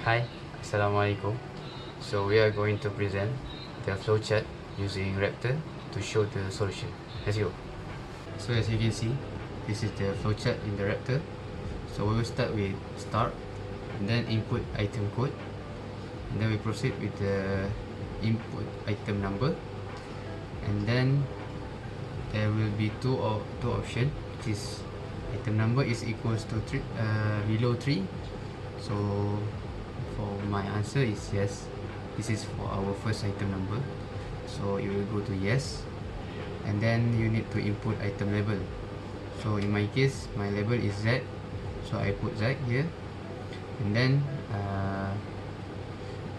Hi, Assalamualaikum. So we are going to present the flowchart using Raptor to show the solution. Let's go. So as you can see, this is the flowchart in the Raptor. So we will start with start and then input item code, and then we proceed with the input item number, and then there will be two options, which is item number is equals to 3 below 3. So for my answer is yes. This is for our first item number, so you will go to yes, and then you need to input item label. So in my case, my label is Z, so I put Z here, and then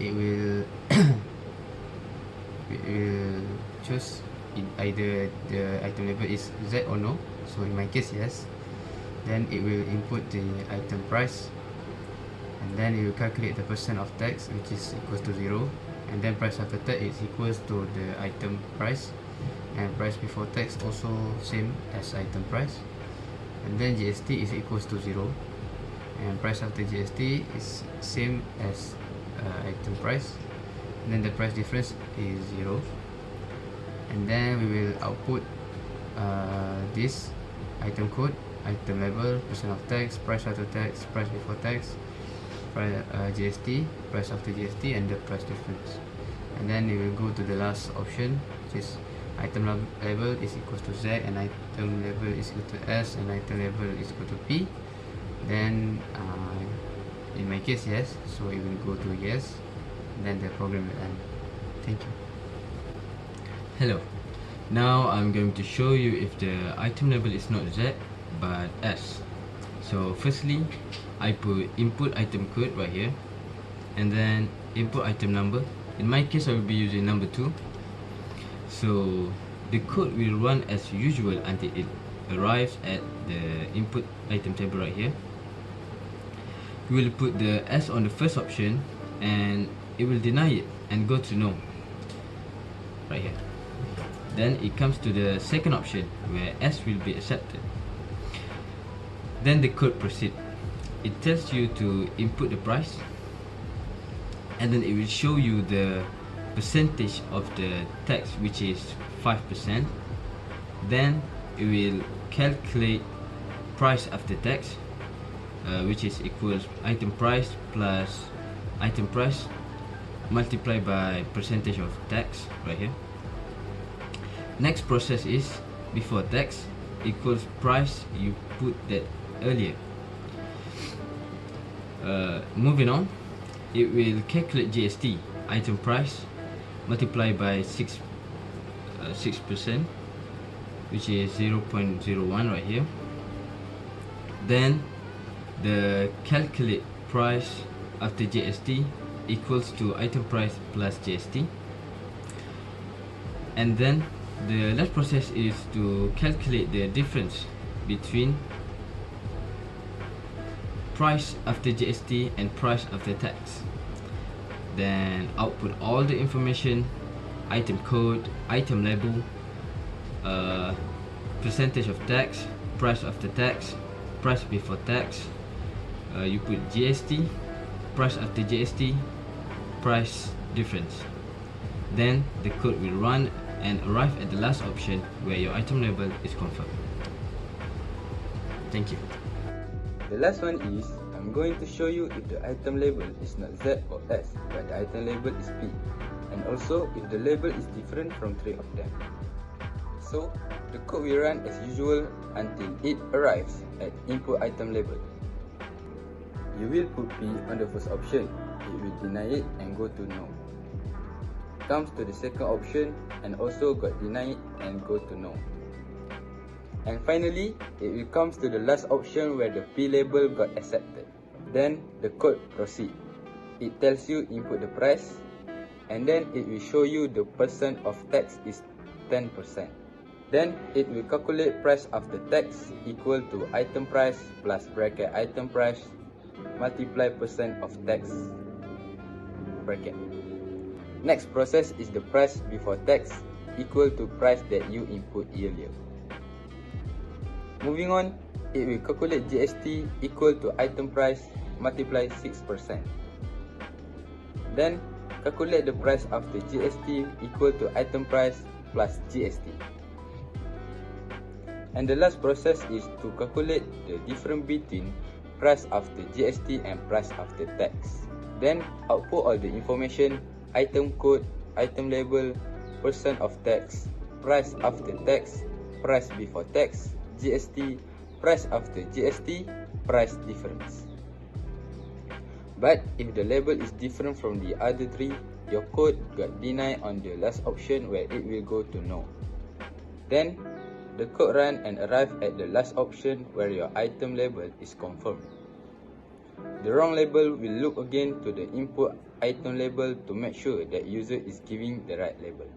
it will it will choose either the item label is Z or no. So in my case, yes. Then it will input the item price, and then it will calculate the percent of tax, which is equals to 0, and then price after tax is equals to the item price, and price before tax also same as item price, and then GST is equals to 0, and price after GST is same as item price, and then the price difference is 0, and then we will output this item code, item label, percent of tax, price after tax, price before tax, GST, price after GST, and the price difference. And then we will go to the last option, which is item label is equals to Z, and item label is equal to S, and item label is equal to P. Then in my case, yes, so it will go to yes, then the program will end. Thank you. Hello, now I'm going to show you if the item label is not Z but S. So firstly, I put input item code right here, and then input item number. In my case, I will be using number 2. So the code will run as usual until it arrives at the input item table right here. We will put the S on the first option, and it will deny it and go to no right here. Then it comes to the second option where S will be accepted. Then the code proceed. It tells you to input the price, and then it will show you the percentage of the tax, which is 5%. Then it will calculate price after tax, which is equals item price plus item price multiplied by percentage of tax right here. Next process is before tax equals price you put that earlier. Moving on, it will calculate GST, item price multiplied by 6%, which is 0.01 right here. Then the calculate price after GST equals to item price plus GST, and then the last process is to calculate the difference between price after GST and price after tax. Then output all the information, item code, item label, percentage of tax, price after tax, price before tax. You put GST, price after GST, price difference. Then the code will run and arrive at the last option where your item label is confirmed. Thank you. The last one is, I'm going to show you if the item label is not Z or S, but the item label is P, and also if the label is different from 3 of them. So, the code will run as usual until it arrives at input item label. You will put P on the first option, it will deny it and go to no. Comes to the second option and also got denied and go to no. And finally, it will come to the last option where the P label got accepted. Then the code proceed. It tells you input the price, and then it will show you the percent of tax is 10%. Then it will calculate price after tax equal to item price plus bracket item price multiply percent of tax bracket. Next process is the price before tax equal to price that you input earlier. Moving on, it will calculate GST equal to item price multiply 6%. Then calculate the price after GST equal to item price plus GST. And the last process is to calculate the difference between price after GST and price after tax. Then output all the information, item code, item label, percent of tax, price after tax, price before tax, GST, price after GST, price difference. But if the label is different from the other three, your code got denied on the last option where it will go to no. Then the code run and arrive at the last option where your item label is confirmed. The wrong label will look again to the input item label to make sure that user is giving the right label.